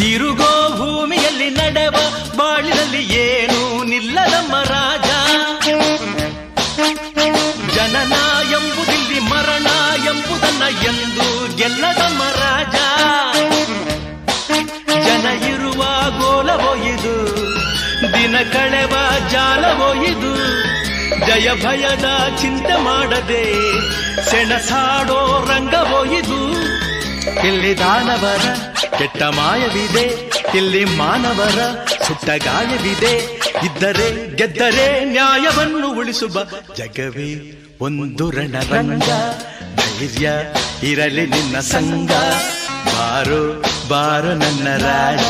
ತಿರುಗೋ ಭೂಮಿಯಲ್ಲಿ ನಡೆವ ಬಾಳಿನಲ್ಲಿ ಏನೂ ನಿಲ್ಲದಮ್ಮ ರಾಜ. ಜನನ ಎಂಬುದಿಲ್ಲಿ ಮರಣ ಎಂಬುದನ್ನ ಎಂದು ಗೆಲ್ಲದಮ್ಮ ರಾಜ. ಜನ ಇರುವ ಗೋಲವೋ ಇದು, ದಿನ ಕಳೆವ ಜಾಲವೋ ಇದು. ಜಯ ಭಯದ ಚಿಂತೆ ಮಾಡದೆ ಸೆಣಸಾಡೋ ರಂಗವೋ ಇದು. ಇಲ್ಲಿ ದಾನವರ ಕೆಟ್ಟ ಮಾಯವಿದೆ, ಇಲ್ಲಿ ಮಾನವರ ಸುಟ್ಟ ಗಾಯವಿದೆ. ಇದ್ದರೆ ಗೆದ್ದರೆ ನ್ಯಾಯವನ್ನು ಉಳಿಸುವ ಜಗವೇ ಒಂದು ರಣರಂಗ. ಧೈರ್ಯ ಇರಲಿ ನಿನ್ನ ಸಂಗ, ಬಾರೋ ಬಾರೋ ನನ್ನ ರಾಜ.